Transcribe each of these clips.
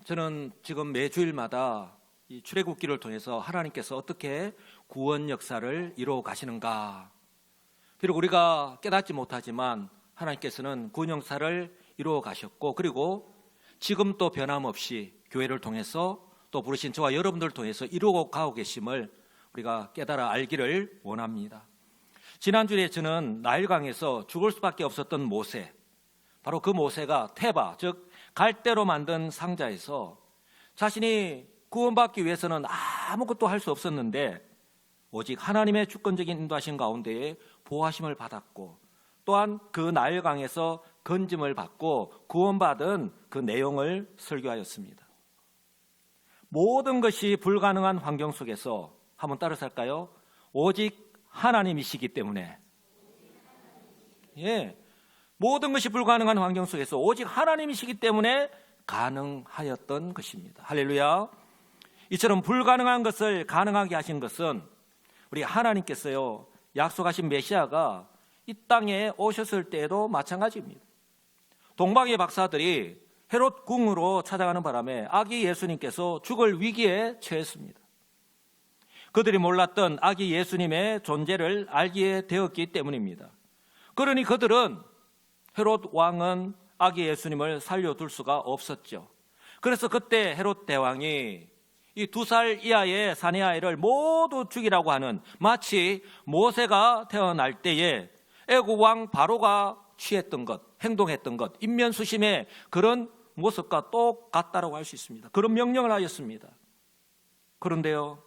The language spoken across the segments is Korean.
저는 지금 매주일마다 이 출애굽기를 통해서 하나님께서 어떻게 구원 역사를 이루어 가시는가, 비록 우리가 깨닫지 못하지만 하나님께서는 구원 역사를 이루어 가셨고, 그리고 지금 또 변함없이 교회를 통해서 또 부르신 저와 여러분들 통해서 이루어 가고 계심을 우리가 깨달아 알기를 원합니다. 지난주에 저는 나일강에서 죽을 수밖에 없었던 모세, 바로 그 모세가 테바, 즉 갈대로 만든 상자에서 자신이 구원받기 위해서는 아무것도 할 수 없었는데 오직 하나님의 주권적인 인도하신 가운데에 보호하심을 받았고, 또한 그 나일강에서 건짐을 받고 구원받은 그 내용을 설교하였습니다. 모든 것이 불가능한 환경 속에서 한번 따라서 할까요? 오직 하나님이시기 때문에, 모든 것이 불가능한 환경 속에서 오직 하나님이시기 때문에 가능하였던 것입니다. 할렐루야. 이처럼 불가능한 것을 가능하게 하신 것은 우리 하나님께서요, 약속하신 메시아가 이 땅에 오셨을 때에도 마찬가지입니다. 동방의 박사들이 헤롯 궁으로 찾아가는 바람에 아기 예수님께서 죽을 위기에 처했습니다. 그들이 몰랐던 아기 예수님의 존재를 알게 되었기 때문입니다. 그러니 그들은 헤롯 왕은 아기 예수님을 살려둘 수가 없었죠. 그래서 그때 헤롯 대왕이 이 2살 이하의 사내 아이를 모두 죽이라고 하는, 마치 모세가 태어날 때에 애굽 왕 바로가 취했던 것, 행동했던 것, 인면수심의 그런 모습과 똑같다라고 할 수 있습니다. 그런 명령을 하였습니다. 그런데요,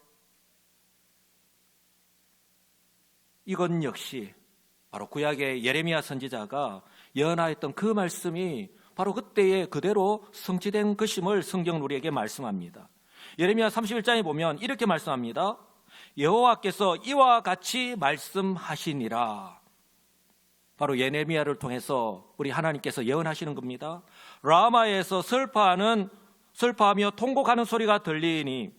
이건 역시 바로 구약의 예레미야 선지자가 예언하였던 그 말씀이 바로 그때에 그대로 성취된 것임을 성경은 우리에게 말씀합니다. 예레미야 31장에 보면 이렇게 말씀합니다. 여호와께서 이와 같이 말씀하시니라. 바로 예레미야를 통해서 우리 하나님께서 예언하시는 겁니다. 라마에서 슬퍼하며 통곡하는 소리가 들리니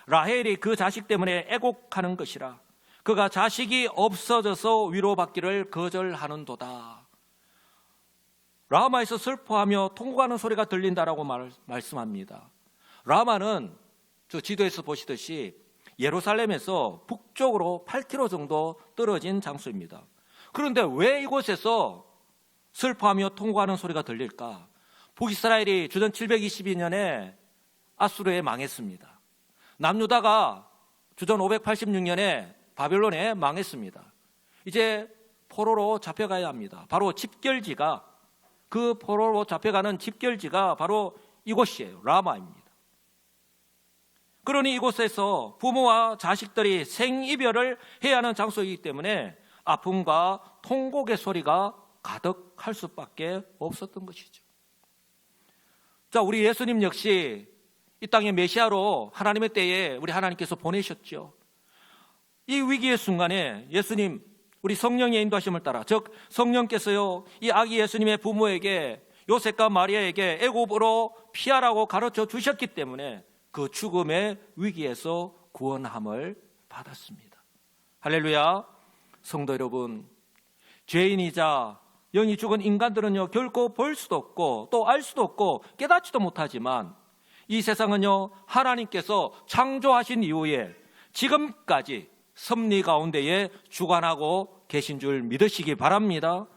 라헬이 그 자식 때문에 애곡하는 것이라. 그가 자식이 없어져서 위로받기를 거절하는도다. 라마에서 슬퍼하며 통곡하는 소리가 들린다라고 말씀합니다. 라마는 저 지도에서 보시듯이 예루살렘에서 북쪽으로 8km 정도 떨어진 장소입니다. 그런데 왜 이곳에서 슬퍼하며 통곡하는 소리가 들릴까? 북이스라엘이 주전 722년에 아수르에 망했습니다. 남유다가 주전 586년에 바벨론에 망했습니다. 이제 포로로 잡혀가야 합니다. 바로 집결지가, 그 포로로 잡혀가는 집결지가 바로 이곳이에요. 라마입니다. 그러니 이곳에서 부모와 자식들이 생이별을 해야 하는 장소이기 때문에 아픔과 통곡의 소리가 가득할 수밖에 없었던 것이죠. 자, 우리 예수님 역시 이 땅의 메시아로 하나님의 때에 우리 하나님께서 보내셨죠. 이 위기의 순간에 예수님, 우리 성령의 인도하심을 따라, 즉 성령께서요, 이 아기 예수님의 부모에게, 요셉과 마리아에게 애굽으로 피하라고 가르쳐 주셨기 때문에 그 죽음의 위기에서 구원함을 받았습니다. 할렐루야. 성도 여러분, 죄인이자 영이 죽은 인간들은요, 결코 볼 수도 없고 또 알 수도 없고 깨닫지도 못하지만 이 세상은요, 하나님께서 창조하신 이후에 지금까지 섭리 가운데에 주관하고 계신 줄 믿으시기 바랍니다.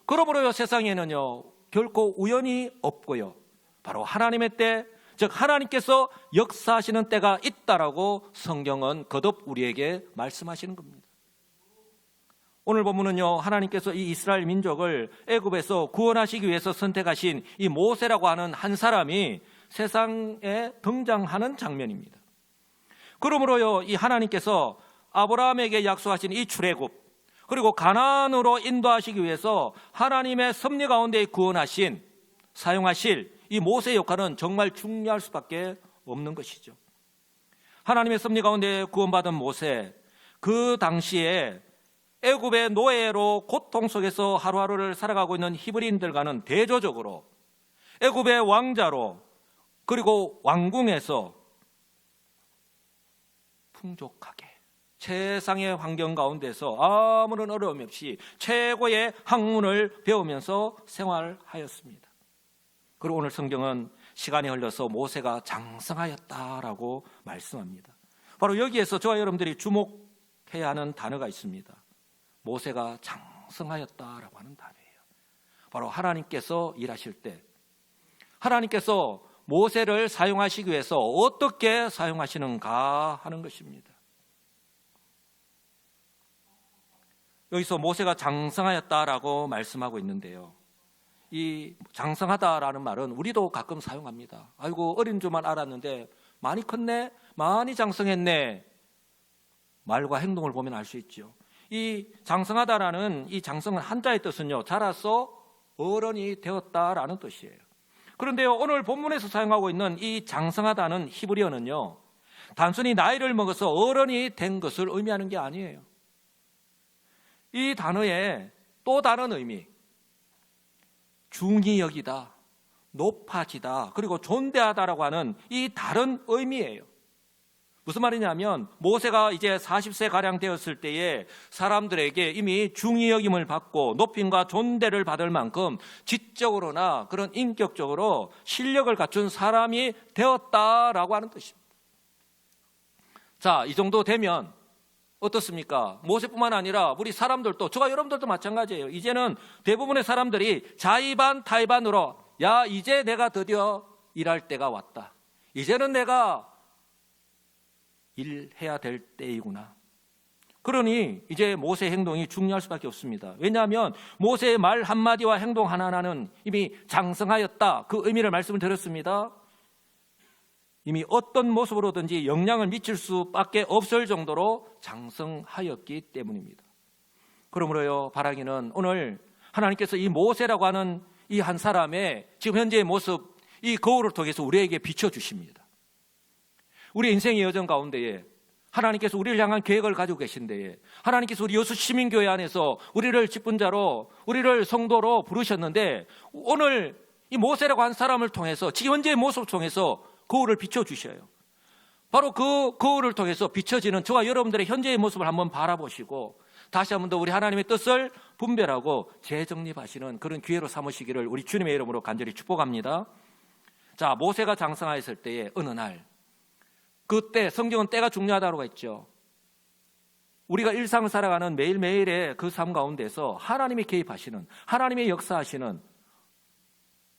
그러므로요, 세상에는요, 결코 우연이 없고요, 바로 하나님의 때, 즉 하나님께서 역사하시는 때가 있다라고 성경은 거듭 우리에게 말씀하시는 겁니다. 오늘 본문은요, 하나님께서 이 이스라엘 민족을 애굽에서 구원하시기 위해서 선택하신 이 모세라고 하는 한 사람이 세상에 등장하는 장면입니다. 그러므로요, 이 하나님께서 아브라함에게 약속하신 이 출애굽, 그리고 가나안으로 인도하시기 위해서 하나님의 섭리 가운데 구원하신, 사용하실 이 모세의 역할은 정말 중요할 수밖에 없는 것이죠. 하나님의 섭리 가운데 구원받은 모세, 그 당시에 애굽의 노예로 고통 속에서 하루하루를 살아가고 있는 히브리인들과는 대조적으로 애굽의 왕자로, 그리고 왕궁에서 풍족하게 최상의 환경 가운데서 아무런 어려움 없이 최고의 학문을 배우면서 생활하였습니다. 그리고 오늘 성경은 시간이 흘러서 모세가 장성하였다라고 말씀합니다. 바로 여기에서 저와 여러분들이 주목해야 하는 단어가 있습니다. 모세가 장성하였다라고 하는 단어예요. 바로 하나님께서 일하실 때 하나님께서 모세를 사용하시기 위해서 어떻게 사용하시는가 하는 것입니다. 여기서 모세가 장성하였다라고 말씀하고 있는데요. 이 장성하다라는 말은 우리도 가끔 사용합니다. 아이고 어린 줄만 알았는데 많이 컸네, 많이 장성했네. 말과 행동을 보면 알 수 있죠. 이 장성하다라는 이 장성은 한자의 뜻은요, 자라서 어른이 되었다라는 뜻이에요. 그런데요, 오늘 본문에서 사용하고 있는 이 장성하다는 히브리어는요, 단순히 나이를 먹어서 어른이 된 것을 의미하는 게 아니에요. 이 단어에 또 다른 의미, 중히 여기다, 높아지다, 그리고 존대하다라고 하는 이 다른 의미예요. 무슨 말이냐면 모세가 이제 40세가량 되었을 때에 사람들에게 이미 중히 여김을 받고 높임과 존대를 받을 만큼 지적으로나 그런 인격적으로 실력을 갖춘 사람이 되었다라고 하는 뜻입니다. 자, 이 정도 되면 어떻습니까? 모세뿐만 아니라 우리 사람들도, 저와 여러분들도 마찬가지예요. 이제는 대부분의 사람들이 자의반 타의반으로, 야, 이제 내가 드디어 일할 때가 왔다, 이제는 내가 일해야 될 때이구나. 그러니 이제 모세의 행동이 중요할 수밖에 없습니다. 왜냐하면 모세의 말 한마디와 행동 하나하나는 이미 장성하였다, 그 의미를 말씀을 드렸습니다. 이미 어떤 모습으로든지 영향을 미칠 수밖에 없을 정도로 장성하였기 때문입니다. 그러므로요, 바라기는 오늘 하나님께서 이 모세라고 하는 이 한 사람의 지금 현재의 모습, 이 거울을 통해서 우리에게 비춰주십니다. 우리 인생의 여정 가운데에 하나님께서 우리를 향한 계획을 가지고 계신데에 하나님께서 우리 여수 시민교회 안에서 우리를 직분자로, 우리를 성도로 부르셨는데 오늘 이 모세라고 한 사람을 통해서 지금 현재의 모습을 통해서 거울을 비춰주셔요. 바로 그 거울을 통해서 비춰지는 저와 여러분들의 현재의 모습을 한번 바라보시고 다시 한번 더 우리 하나님의 뜻을 분별하고 재정립하시는 그런 기회로 삼으시기를 우리 주님의 이름으로 간절히 축복합니다. 자, 모세가 장성하였을 때에 어느 날, 그때 성경은 때가 중요하다고 했죠. 우리가 일상을 살아가는 매일매일의 그 삶 가운데서 하나님이 개입하시는, 하나님의 역사하시는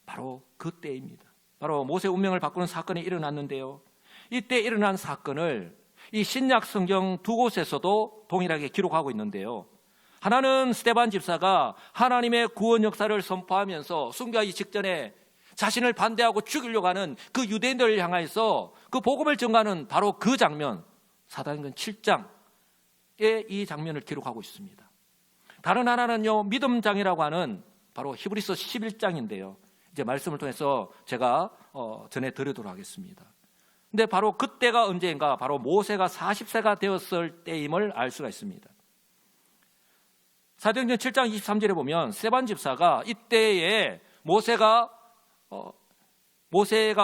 바로 그 때입니다. 바로 모세의 운명을 바꾸는 사건이 일어났는데요, 이때 일어난 사건을 이 신약 성경 두 곳에서도 동일하게 기록하고 있는데요, 하나는 스데반 집사가 하나님의 구원 역사를 선포하면서 순교하기 직전에 자신을 반대하고 죽이려고 하는 그 유대인들을 향해서 그 복음을 전가하는 바로 그 장면, 사도행전 7장에 이 장면을 기록하고 있습니다. 다른 하나는요, 믿음장이라고 하는 바로 히브리서 11장인데요 이제 말씀을 통해서 제가 전해드리도록 하겠습니다. 근데 바로 그때가 언제인가, 바로 모세가 40세가 되었을 때임을 알 수가 있습니다. 사도행전 7장 23절에 보면 스데반 집사가 이때에 모세가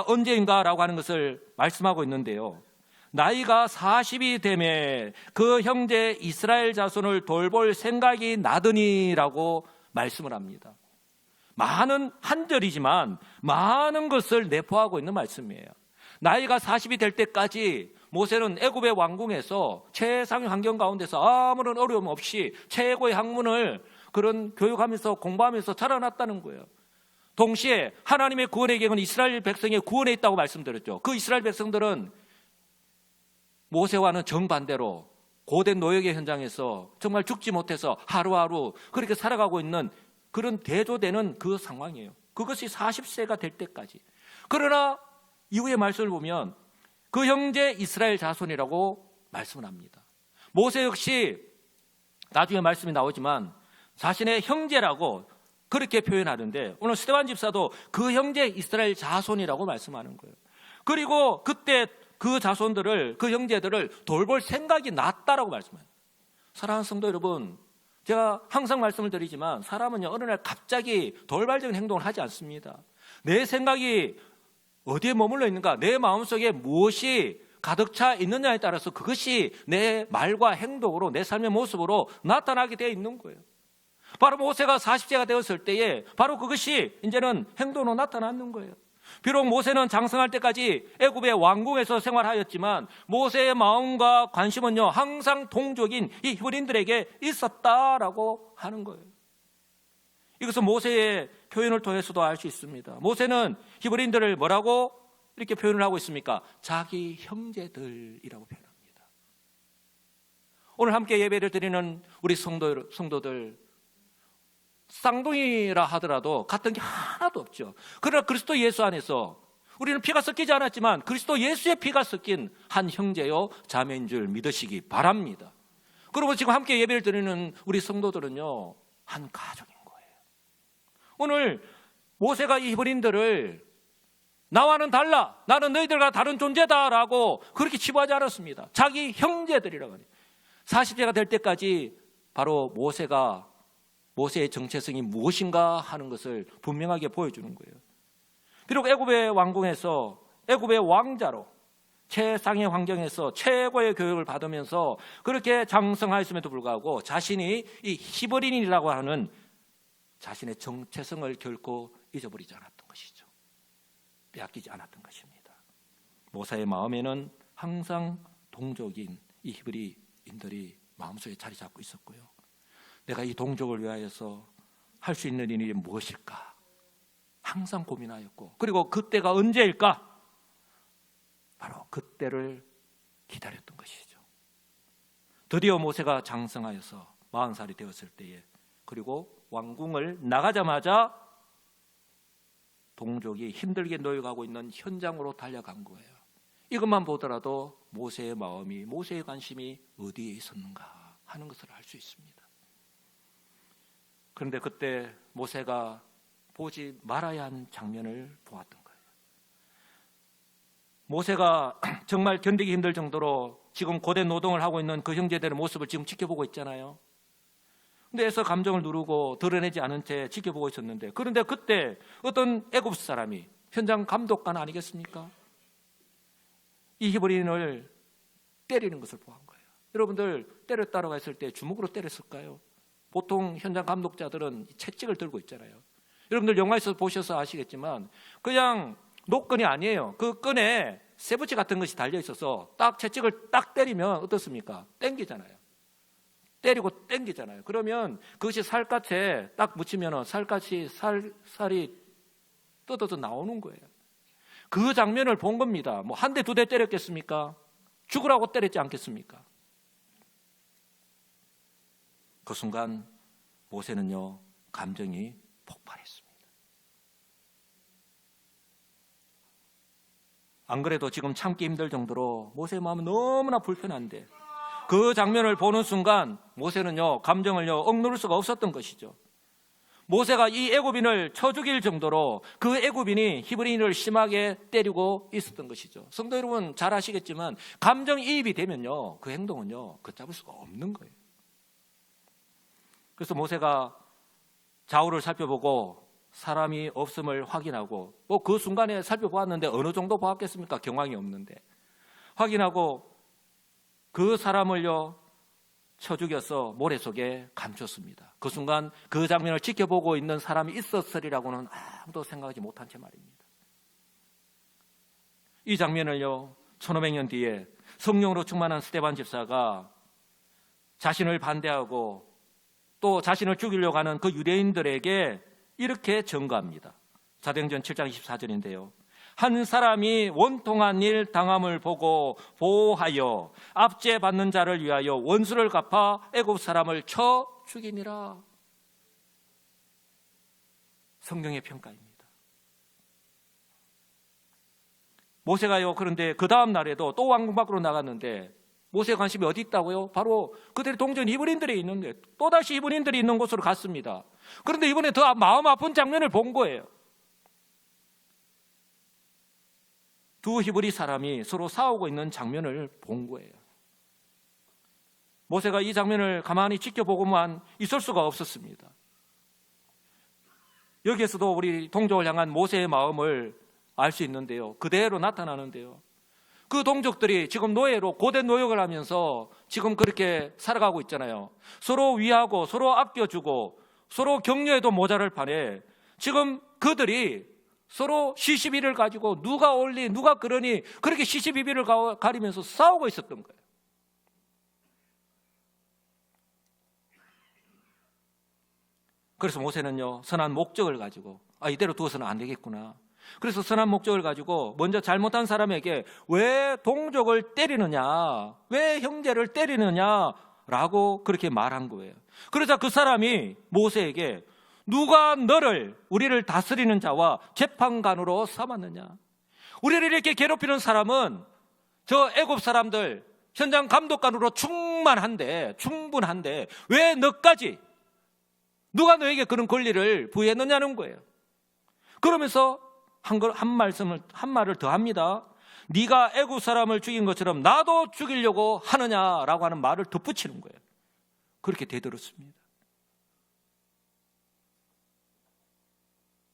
언제인가라고 하는 것을 말씀하고 있는데요, 나이가 40이 되매 그 형제 이스라엘 자손을 돌볼 생각이 나더니라고 말씀을 합니다. 많은 한 절이지만 많은 것을 내포하고 있는 말씀이에요. 나이가 40이 될 때까지 모세는 애굽의 왕궁에서 최상의 환경 가운데서 아무런 어려움 없이 최고의 학문을 그런 교육하면서 공부하면서 자라났다는 거예요. 동시에 하나님의 구원의 계획은 이스라엘 백성의 구원에 있다고 말씀드렸죠. 그 이스라엘 백성들은 모세와는 정반대로 고된 노역의 현장에서 정말 죽지 못해서 하루하루 그렇게 살아가고 있는 그런 대조되는 그 상황이에요. 그것이 40세가 될 때까지. 그러나 이후의 말씀을 보면 그 형제 이스라엘 자손이라고 말씀을 합니다. 모세 역시 나중에 말씀이 나오지만 자신의 형제라고 그렇게 표현하는데 오늘 스데반 집사도 그 형제 이스라엘 자손이라고 말씀하는 거예요. 그리고 그때 그 자손들을, 그 형제들을 돌볼 생각이 났다라고 말씀해요. 사랑하는 성도 여러분, 제가 항상 말씀을 드리지만 사람은요, 어느 날 갑자기 돌발적인 행동을 하지 않습니다. 내 생각이 어디에 머물러 있는가, 내 마음속에 무엇이 가득 차 있느냐에 따라서 그것이 내 말과 행동으로, 내 삶의 모습으로 나타나게 되어 있는 거예요. 바로 모세가 40세가 되었을 때에 바로 그것이 이제는 행동으로 나타나는 거예요. 비록 모세는 장성할 때까지 애굽의 왕궁에서 생활하였지만 모세의 마음과 관심은요 항상 동족인 이 히브리인들에게 있었다라고 하는 거예요. 이것은 모세의 표현을 통해서도 알 수 있습니다. 모세는 히브리인들을 뭐라고 이렇게 표현을 하고 있습니까? 자기 형제들이라고 표현합니다. 오늘 함께 예배를 드리는 우리 성도들 쌍둥이라 하더라도 같은 게 하나도 없죠. 그러나 그리스도 예수 안에서 우리는 피가 섞이지 않았지만 그리스도 예수의 피가 섞인 한 형제요 자매인 줄 믿으시기 바랍니다. 그리고 지금 함께 예배를 드리는 우리 성도들은요 한 가족인 거예요. 오늘 모세가 이 히브리인들을 나와는 달라, 나는 너희들과 다른 존재다라고 그렇게 치부하지 않았습니다. 자기 형제들이라고 해요. 40세가 될 때까지 바로 모세의 정체성이 무엇인가 하는 것을 분명하게 보여주는 거예요. 비록 애굽의 왕궁에서 애굽의 왕자로 최상의 환경에서 최고의 교육을 받으면서 그렇게 장성하였음에도 불구하고 자신이 이 히브리인이라고 하는 자신의 정체성을 결코 잊어버리지 않았던 것이죠. 빼앗기지 않았던 것입니다. 모세의 마음에는 항상 동족인 이 히브리인들이 마음속에 자리 잡고 있었고요. 내가 이 동족을 위하여서 할 수 있는 일이 무엇일까? 항상 고민하였고, 그리고 그때가 언제일까? 바로 그때를 기다렸던 것이죠. 드디어 모세가 장성하여서 40살이 되었을 때에, 그리고 왕궁을 나가자마자 동족이 힘들게 노역하고 있는 현장으로 달려간 거예요. 이것만 보더라도 모세의 마음이, 모세의 관심이 어디에 있었는가 하는 것을 알 수 있습니다. 그런데 그때 모세가 보지 말아야 한 장면을 보았던 거예요. 모세가 정말 견디기 힘들 정도로 지금 고된 노동을 하고 있는 그 형제들의 모습을 지금 지켜보고 있잖아요. 근데 애써 감정을 누르고 드러내지 않은 채 지켜보고 있었는데, 그런데 그때 어떤 애굽 사람이 현장 감독관 아니겠습니까? 이 히브리인을 때리는 것을 보한 거예요. 여러분들 때렸다라고 했을 때 주먹으로 때렸을까요? 보통 현장 감독자들은 채찍을 들고 있잖아요. 여러분들 영화에서 보셔서 아시겠지만 그냥 노끈이 아니에요. 그 끈에 쇠붙이 같은 것이 달려 있어서 딱 채찍을 딱 때리면 어떻습니까? 땡기잖아요. 때리고 땡기잖아요. 그러면 그것이 살갗에 딱 묻히면 살갗이 살이 뜯어서 나오는 거예요. 그 장면을 본 겁니다. 뭐 한 대 두 대 때렸겠습니까? 죽으라고 때렸지 않겠습니까? 그 순간 모세는요 감정이 폭발했습니다. 안 그래도 지금 참기 힘들 정도로 모세의 마음은 너무나 불편한데 그 장면을 보는 순간 모세는요 감정을요 억누를 수가 없었던 것이죠. 모세가 이 애굽인을 쳐 죽일 정도로 그 애굽인이 히브리인을 심하게 때리고 있었던 것이죠. 성도 여러분 잘 아시겠지만 감정이입이 되면요 그 행동은요 걷잡을 수가 없는 거예요. 그래서 모세가 좌우를 살펴보고 사람이 없음을 확인하고, 뭐 그 순간에 살펴보았는데 어느 정도 보았겠습니까? 경황이 없는데 확인하고 그 사람을요 쳐 죽여서 모래 속에 감췄습니다. 그 순간 그 장면을 지켜보고 있는 사람이 있었으리라고는 아무도 생각하지 못한 채 말입니다. 이 장면을요 1500년 뒤에 성령으로 충만한 스데반 집사가 자신을 반대하고 또 자신을 죽이려고 하는 그 유대인들에게 이렇게 전가합니다. 사도행전 7장 24절인데요. 한 사람이 원통한 일 당함을 보고 보호하여 압제 받는 자를 위하여 원수를 갚아 애굽 사람을 쳐 죽이니라. 성경의 평가입니다. 모세가요 그런데 그 다음 날에도 또 왕궁 밖으로 나갔는데 모세의 관심이 어디 있다고요? 바로 그들의 동전 히브리인들이 있는데 또다시 히브리인들이 있는 곳으로 갔습니다. 그런데 이번에 더 마음 아픈 장면을 본 거예요. 두 히브리 사람이 서로 싸우고 있는 장면을 본 거예요. 모세가 이 장면을 가만히 지켜보고만 있을 수가 없었습니다. 여기에서도 우리 동족을 향한 모세의 마음을 알 수 있는데요. 그대로 나타나는데요. 그 동족들이 지금 노예로 고된 노역을 하면서 지금 그렇게 살아가고 있잖아요. 서로 위하고 서로 아껴주고 서로 격려해도 모자랄 판에 지금 그들이 서로 시시비를 가지고 누가 옳니 누가 그러니 그렇게 시시비비를 가리면서 싸우고 있었던 거예요. 그래서 모세는요, 선한 목적을 가지고 이대로 두어서는 안 되겠구나. 그래서 선한 목적을 가지고 먼저 잘못한 사람에게 왜 동족을 때리느냐, 왜 형제를 때리느냐라고 그렇게 말한 거예요. 그러자 그 사람이 모세에게 누가 너를, 우리를 다스리는 자와 재판관으로 삼았느냐? 우리를 이렇게 괴롭히는 사람은 저 애굽 사람들 현장 감독관으로 충분한데 왜 너까지, 누가 너에게 그런 권리를 부여했느냐는 거예요. 그러면서 한 말을 더 합니다. 네가 애굽 사람을 죽인 것처럼 나도 죽이려고 하느냐라고 하는 말을 덧붙이는 거예요. 그렇게 되들었습니다.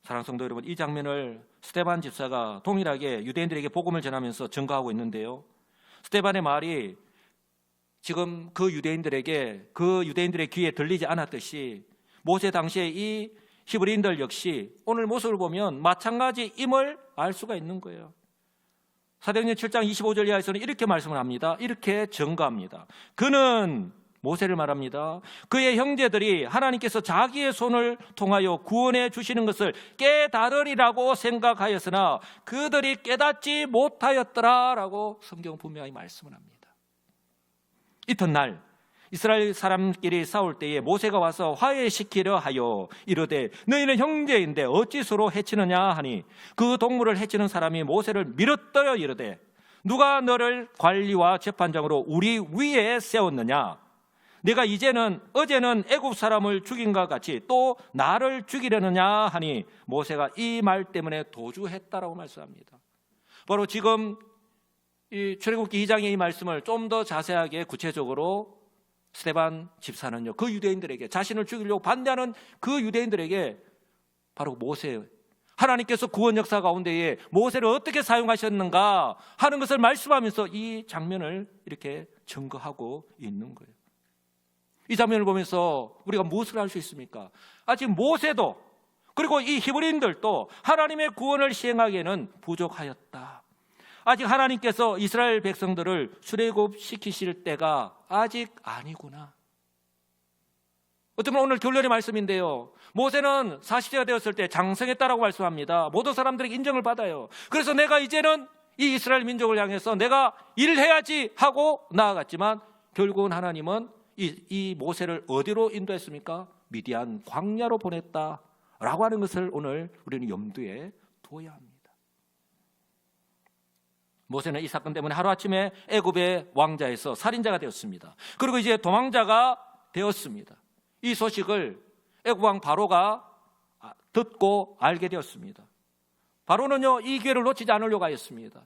사랑하는 성도 여러분, 이 장면을 스데반 집사가 동일하게 유대인들에게 복음을 전하면서 증거하고 있는데요, 스데반의 말이 지금 그 유대인들의 귀에 들리지 않았듯이 모세 당시에 이 히브리인들 역시 오늘 모습을 보면 마찬가지임을 알 수가 있는 거예요. 사도행전 7장 25절 이하에서는 이렇게 말씀을 합니다. 이렇게 증거합니다. 그는, 모세를 말합니다, 그의 형제들이 하나님께서 자기의 손을 통하여 구원해 주시는 것을 깨달으리라고 생각하였으나 그들이 깨닫지 못하였더라 라고 성경은 분명히 말씀을 합니다. 이튿날 이스라엘 사람끼리 싸울 때에 모세가 와서 화해시키려 하여 이르되 너희는 형제인데 어찌 서로 해치느냐 하니 그 동물을 해치는 사람이 모세를 밀어떠려 이르되 누가 너를 관리와 재판장으로 우리 위에 세웠느냐? 내가 어제는 애굽 사람을 죽인 것 같이 또 나를 죽이려느냐 하니 모세가 이 말 때문에 도주했다라고 말씀합니다. 바로 지금 이 출애굽기 2장의 이 말씀을 좀 더 자세하게 구체적으로 스데반 집사는요, 그 유대인들에게, 자신을 죽이려고 반대하는 그 유대인들에게 바로 모세, 하나님께서 구원 역사 가운데에 모세를 어떻게 사용하셨는가 하는 것을 말씀하면서 이 장면을 이렇게 증거하고 있는 거예요. 이 장면을 보면서 우리가 무엇을 알 수 있습니까? 아직 모세도 그리고 이 히브리인들도 하나님의 구원을 시행하기에는 부족하였다. 아직 하나님께서 이스라엘 백성들을 출애굽시키실 때가 아직 아니구나. 어쩌면 오늘 결론의 말씀인데요, 모세는 40세가 되었을 때 장성했다라고 말씀합니다. 모든 사람들에게 인정을 받아요. 그래서 내가 이제는 이 이스라엘 민족을 향해서 내가 일을 해야지 하고 나아갔지만 결국은 하나님은 이 모세를 어디로 인도했습니까? 미디안 광야로 보냈다라고 하는 것을 오늘 우리는 염두에 둬야 합니다. 모세는 이 사건 때문에 하루아침에 애굽의 왕자에서 살인자가 되었습니다. 그리고 이제 도망자가 되었습니다. 이 소식을 애굽 왕 바로가 듣고 알게 되었습니다. 바로는요, 이 기회를 놓치지 않으려고 하였습니다.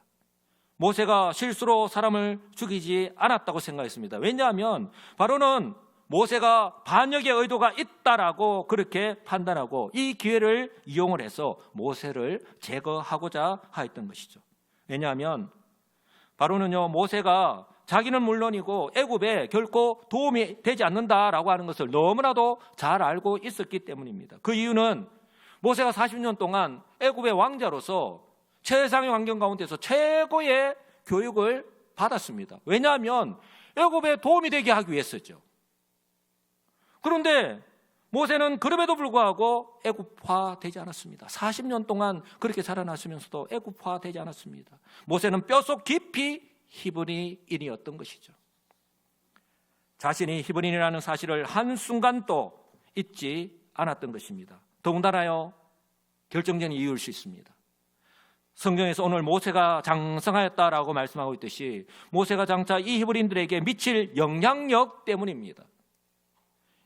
모세가 실수로 사람을 죽이지 않았다고 생각했습니다. 왜냐하면 바로는 모세가 반역의 의도가 있다라고 그렇게 판단하고 이 기회를 이용을 해서 모세를 제거하고자 하였던 것이죠. 왜냐하면 바로는요, 모세가 자기는 물론이고 애굽에 결코 도움이 되지 않는다라고 하는 것을 너무나도 잘 알고 있었기 때문입니다. 그 이유는 모세가 40년 동안 애굽의 왕자로서 최상의 환경 가운데서 최고의 교육을 받았습니다. 왜냐하면 애굽에 도움이 되게 하기 위해서죠. 그런데 모세는 그럼에도 불구하고 애굽화되지 않았습니다. 40년 동안 그렇게 자라났으면서도 애굽화되지 않았습니다. 모세는 뼛속 깊이 히브리인이었던 것이죠. 자신이 히브리인이라는 사실을 한순간도 잊지 않았던 것입니다. 더군다나요, 결정적인 이유일 수 있습니다. 성경에서 오늘 모세가 장성하였다라고 말씀하고 있듯이 모세가 장차 이 히브리인들에게 미칠 영향력 때문입니다.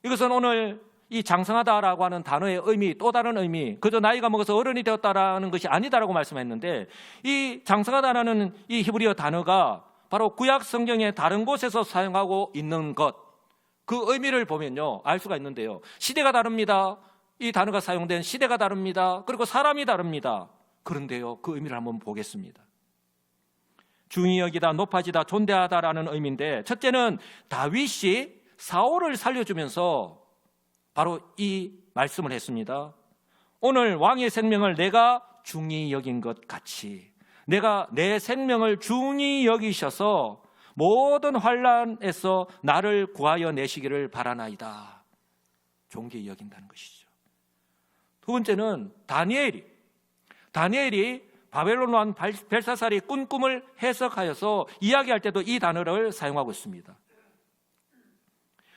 이것은 오늘 이 장성하다라고 하는 단어의 의미, 또 다른 의미, 그저 나이가 먹어서 어른이 되었다라는 것이 아니다라고 말씀했는데, 이 장성하다라는 이 히브리어 단어가 바로 구약 성경의 다른 곳에서 사용하고 있는 것, 그 의미를 보면요 알 수가 있는데요, 시대가 다릅니다. 이 단어가 사용된 시대가 다릅니다. 그리고 사람이 다릅니다. 그런데요, 그 의미를 한번 보겠습니다. 중히 여기다, 높아지다, 존대하다라는 의미인데, 첫째는 다윗이 사울을 살려주면서 바로 이 말씀을 했습니다. 오늘 왕의 생명을 내가 중히 여긴 것 같이 내가 내 생명을 중히 여기셔서 모든 환난에서 나를 구하여 내시기를 바라나이다. 존귀히 여긴다는 것이죠. 두 번째는 다니엘이 바벨론 왕 벨사살이 꾼 꿈을 해석하여서 이야기할 때도 이 단어를 사용하고 있습니다.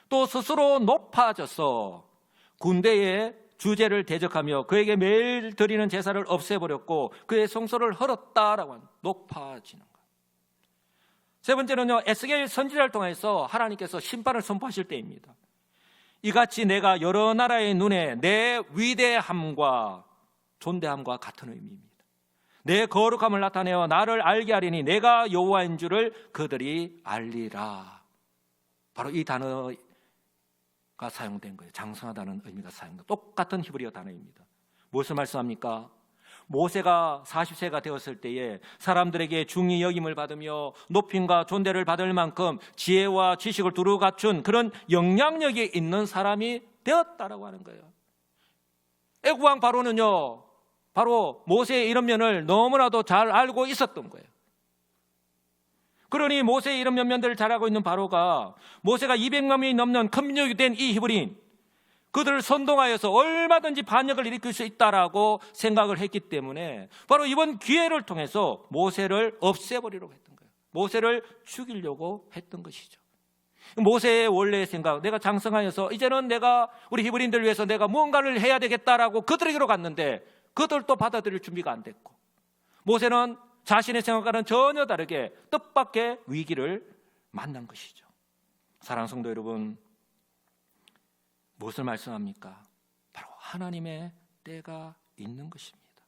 또 스스로 높아져서 군대의 주제를 대적하며 그에게 매일 드리는 제사를 없애버렸고 그의 성소를 헐었다라고 하는 높아지는 것. 세 번째는요, 에스겔 선지자를 통해서 하나님께서 심판을 선포하실 때입니다. 이같이 내가 여러 나라의 눈에 내 위대함과 존대함과 같은 의미입니다. 내 거룩함을 나타내어 나를 알게 하리니 내가 여호와인 줄을 그들이 알리라. 바로 이 단어가 사용된 거예요. 장성하다는 의미가 사용된 똑같은 히브리어 단어입니다. 무엇을 말씀합니까? 모세가 40세가 되었을 때에 사람들에게 중히 여김을 받으며 높임과 존대를 받을 만큼 지혜와 지식을 두루 갖춘 그런 영향력이 있는 사람이 되었다라고 하는 거예요. 애굽 왕 바로는요, 바로 모세의 이런 면을 너무나도 잘 알고 있었던 거예요. 그러니 모세의 이런 면들을 잘 알고 있는 바로가 모세가 200명이 넘는 큰 민족이 된 이 히브리인, 그들을 선동하여서 얼마든지 반역을 일으킬 수 있다라고 생각을 했기 때문에 바로 이번 기회를 통해서 모세를 없애버리려고 했던 거예요. 모세를 죽이려고 했던 것이죠. 모세의 원래의 생각, 내가 장성하여서 이제는 내가 우리 히브리인들을 위해서 내가 무언가를 해야 되겠다라고 그들에게로 갔는데 그들도 받아들일 준비가 안 됐고, 모세는 자신의 생각과는 전혀 다르게 뜻밖의 위기를 만난 것이죠. 사랑하는 성도 여러분, 무엇을 말씀합니까? 바로 하나님의 때가 있는 것입니다.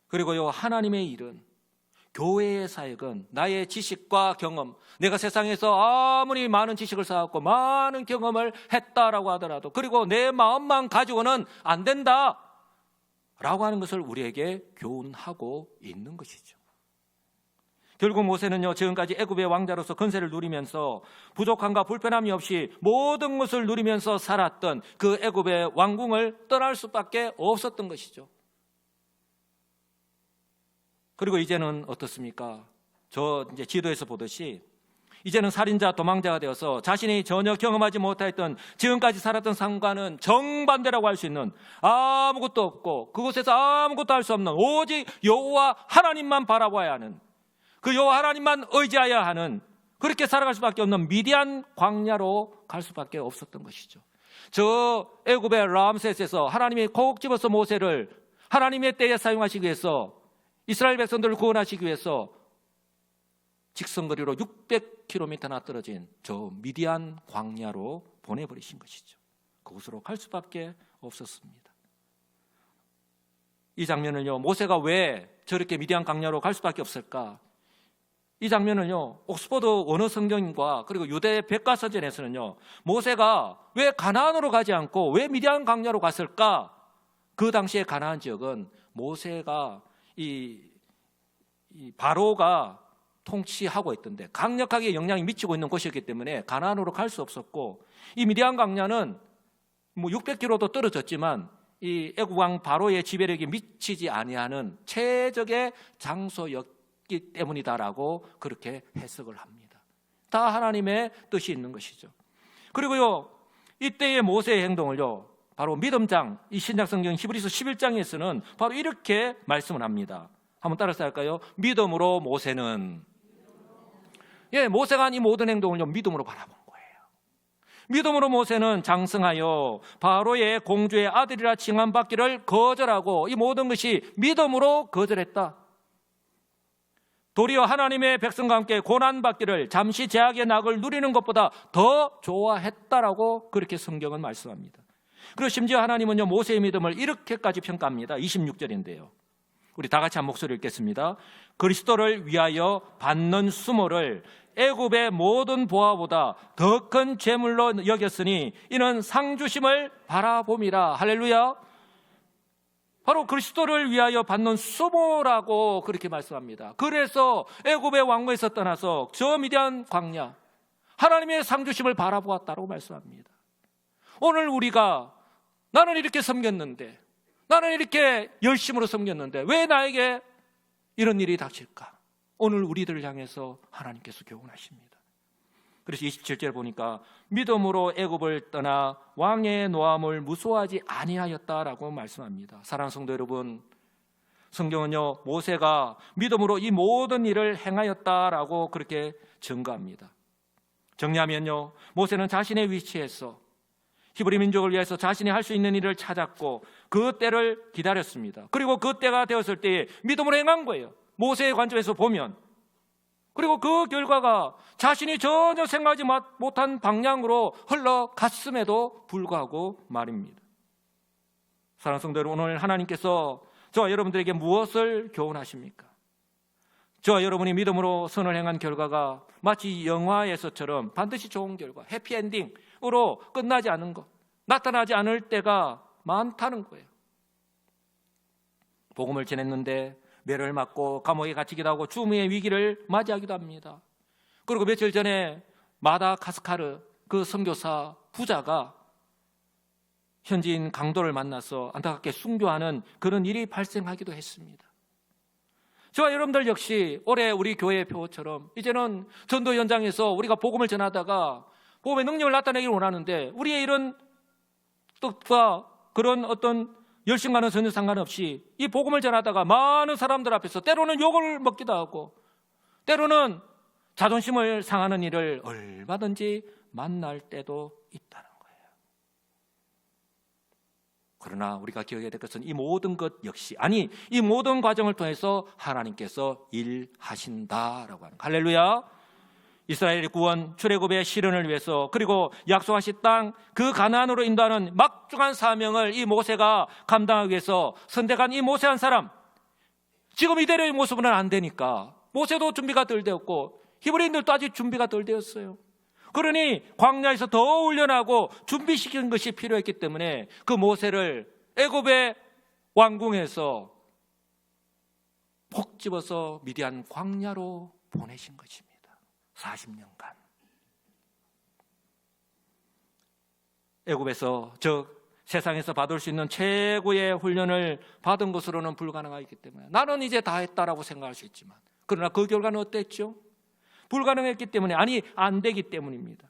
그리고요, 하나님의 일은, 교회의 사역은 나의 지식과 경험, 내가 세상에서 아무리 많은 지식을 쌓았고 많은 경험을 했다라고 하더라도, 그리고 내 마음만 가지고는 안 된다 라고 하는 것을 우리에게 교훈하고 있는 것이죠. 결국 모세는요, 지금까지 애굽의 왕자로서 권세를 누리면서 부족함과 불편함이 없이 모든 것을 누리면서 살았던 그 애굽의 왕궁을 떠날 수밖에 없었던 것이죠. 그리고 이제는 어떻습니까? 저 이제 지도에서 보듯이 이제는 살인자, 도망자가 되어서 자신이 전혀 경험하지 못했던 지금까지 살았던 삶과는 정반대라고 할 수 있는, 아무것도 없고 그곳에서 아무것도 할 수 없는 오직 여호와 하나님만 바라봐야 하는, 그 여호와 하나님만 의지해야 하는, 그렇게 살아갈 수밖에 없는 미디안 광야로 갈 수밖에 없었던 것이죠. 저 애굽의 람세스에서 하나님이 콕 집어서 모세를 하나님의 때에 사용하시기 위해서, 이스라엘 백성들을 구원하시기 위해서 직선거리로 600km나 떨어진 저 미디안 광야로 보내버리신 것이죠. 그곳으로 갈 수밖에 없었습니다. 이 장면을요, 모세가 왜 저렇게 미디안 광야로 갈 수밖에 없을까? 이 장면은요, 옥스퍼드 원어 성경과 그리고 유대 백과사전에서는요, 모세가 왜 가나안으로 가지 않고 왜 미디안 광야로 갔을까? 그 당시에 가나안 지역은 모세가 이 바로가 통치하고 있던데 강력하게 영향이 미치고 있는 곳이었기 때문에 가나안으로 갈 수 없었고, 이 미디안 광야는 뭐 600km도 떨어졌지만 이 애굽 왕 바로의 지배력이 미치지 아니하는 최적의 장소였기 때문이다라고 그렇게 해석을 합니다. 다 하나님의 뜻이 있는 것이죠. 그리고요, 이때의 모세의 행동을요, 바로 믿음장, 이 신약성경 히브리서 11장에서는 바로 이렇게 말씀을 합니다. 한번 따라서 할까요? 믿음으로 모세는, 모세가 한 이 모든 행동을요, 믿음으로 바라본 거예요. 믿음으로 모세는 장성하여 바로의 공주의 아들이라 칭함받기를 거절하고, 이 모든 것이 믿음으로 거절했다. 도리어 하나님의 백성과 함께 고난받기를, 잠시 제약의 낙을 누리는 것보다 더 좋아했다라고 그렇게 성경은 말씀합니다. 그리고 심지어 하나님은요, 모세의 믿음을 이렇게까지 평가합니다. 26절인데요. 우리 다 같이 한 목소리 읽겠습니다. 그리스도를 위하여 받는 수모를 애굽의 모든 보화보다 더 큰 재물로 여겼으니 이는 상 주심을 바라봄이라. 할렐루야. 바로 그리스도를 위하여 받는 수모라고 그렇게 말씀합니다. 그래서 애굽의 왕궁에서 떠나서 저 미디안 광야, 하나님의 상 주심을 바라보았다고 말씀합니다. 오늘 우리가, 나는 이렇게 섬겼는데, 나는 이렇게 열심으로 섬겼는데 왜 나에게 이런 일이 닥칠까? 오늘 우리들을 향해서 하나님께서 교훈하십니다. 그래서 27절 보니까 믿음으로 애굽을 떠나 왕의 노함을 무서워하지 아니하였다라고 말씀합니다. 사랑하는 성도 여러분, 성경은요 모세가 믿음으로 이 모든 일을 행하였다라고 그렇게 증거합니다. 정리하면요, 모세는 자신의 위치에서 히브리 민족을 위해서 자신이 할 수 있는 일을 찾았고 그 때를 기다렸습니다. 그리고 그 때가 되었을 때에 믿음으로 행한 거예요. 모세의 관점에서 보면. 그리고 그 결과가 자신이 전혀 생각하지 못한 방향으로 흘러갔음에도 불구하고 말입니다. 사랑하는 성도 여러분, 오늘 하나님께서 저와 여러분들에게 무엇을 교훈하십니까? 저와 여러분이 믿음으로 선을 행한 결과가 마치 영화에서처럼 반드시 좋은 결과, 해피엔딩으로 끝나지 않은 것, 나타나지 않을 때가 많다는 거예요. 복음을 전했는데 매를 맞고 감옥에 갇히기도 하고 죽음의 위기를 맞이하기도 합니다. 그리고 며칠 전에 마다가스카르 그 선교사 부자가 현지인 강도를 만나서 안타깝게 순교하는 그런 일이 발생하기도 했습니다. 저와 여러분들 역시 올해 우리 교회 표처럼 이제는 전도 현장에서 우리가 복음을 전하다가 복음의 능력을 나타내기를 원하는데 우리의 이런 뜻과 그런 어떤 열심과는 전혀 상관없이 이 복음을 전하다가 많은 사람들 앞에서 때로는 욕을 먹기도 하고 때로는 자존심을 상하는 일을 얼마든지 만날 때도 있다는 거예요. 그러나 우리가 기억해야 될 것은 이 모든 것 역시, 아니 이 모든 과정을 통해서 하나님께서 일하신다라고 하는, 할렐루야. 이스라엘의 구원, 출애굽의 실현을 위해서, 그리고 약속하신 땅 그 가나안으로 인도하는 막중한 사명을 이 모세가 감당하기 위해서 선택한 이 모세 한 사람, 지금 이대로의 모습은 안 되니까 모세도 준비가 덜 되었고 히브리인들도 아직 준비가 덜 되었어요. 그러니 광야에서 더 훈련하고 준비시키는 것이 필요했기 때문에 그 모세를 애굽의 왕궁에서 폭 집어서 미디안 광야로 보내신 것입니다. 40년간 애굽에서, 즉 세상에서 받을 수 있는 최고의 훈련을 받은 것으로는 불가능하기 때문에 나는 이제 다 했다라고 생각할 수 있지만, 그러나 그 결과는 어땠죠? 불가능했기 때문에, 아니 안 되기 때문입니다.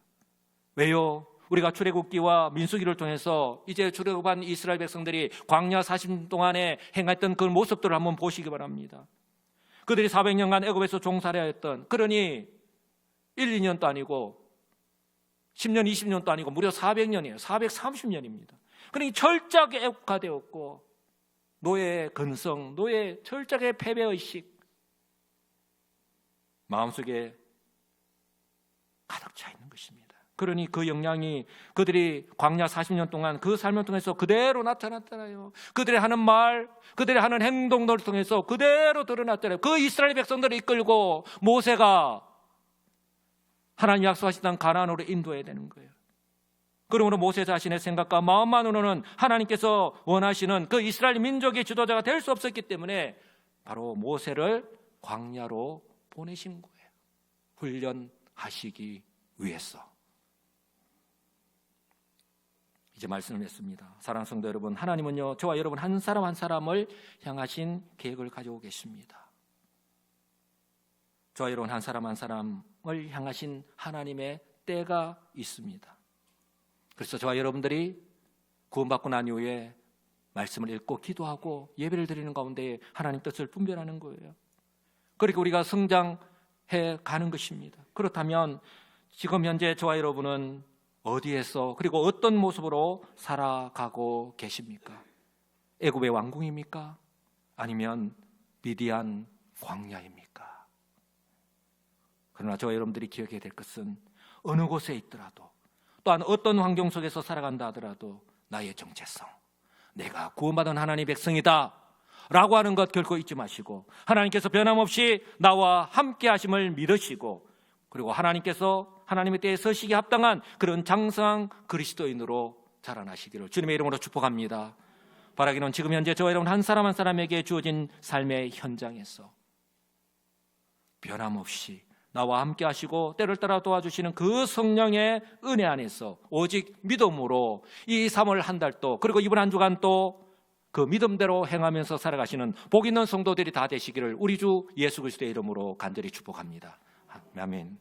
왜요? 우리가 출애굽기와 민수기를 통해서 이제 출애굽한 이스라엘 백성들이 광야 40년 동안에 행했던 그 모습들을 한번 보시기 바랍니다. 그들이 400년간 애굽에서 종살이 하였던, 그러니 1, 2년도 아니고 10년, 20년도 아니고 무려 400년이에요. 430년입니다. 그러니 철저하게 애국화되었고 노예의 근성, 노예의 철저하게 패배의식 마음속에 가득 차 있는 것입니다. 그러니 그 영향이 그들이 광야 40년 동안 그 삶을 통해서 그대로 나타났잖아요. 그들이 하는 말, 그들이 하는 행동들을 통해서 그대로 드러났잖아요. 그 이스라엘 백성들을 이끌고 모세가 하나님 약속하신 땅 가나안으로 인도해야 되는 거예요. 그러므로 모세 자신의 생각과 마음만으로는 하나님께서 원하시는 그 이스라엘 민족의 지도자가 될 수 없었기 때문에 바로 모세를 광야로 보내신 거예요. 훈련하시기 위해서. 이제 말씀을 했습니다. 사랑하는 성도 여러분, 하나님은요 저와 여러분 한 사람 한 사람을 향하신 계획을 가지고 계십니다. 저와 여러분 한 사람 한 사람을 향하신 하나님의 때가 있습니다. 그래서 저와 여러분들이 구원받고 난 이후에 말씀을 읽고 기도하고 예배를 드리는 가운데 하나님 뜻을 분별하는 거예요. 그리고 우리가 성장해 가는 것입니다. 그렇다면 지금 현재 저와 여러분은 어디에서, 그리고 어떤 모습으로 살아가고 계십니까? 애굽의 왕궁입니까? 아니면 미디안 광야입니까? 그러나 저와 여러분들이 기억해야 될 것은 어느 곳에 있더라도, 또한 어떤 환경 속에서 살아간다 하더라도 나의 정체성, 내가 구원받은 하나님의 백성이다 라고 하는 것 결코 잊지 마시고, 하나님께서 변함없이 나와 함께 하심을 믿으시고, 그리고 하나님께서 하나님의 때에 서시기에 합당한 그런 장성한 그리스도인으로 자라나시기를 주님의 이름으로 축복합니다. 바라기는 지금 현재 저와 여러분 한 사람 한 사람에게 주어진 삶의 현장에서 변함없이 나와 함께 하시고 때를 따라 도와주시는 그 성령의 은혜 안에서 오직 믿음으로 이 3월 한 달 또, 그리고 이번 한 주간 또 그 믿음대로 행하면서 살아가시는 복 있는 성도들이 다 되시기를 우리 주 예수 그리스도의 이름으로 간절히 축복합니다. 아멘.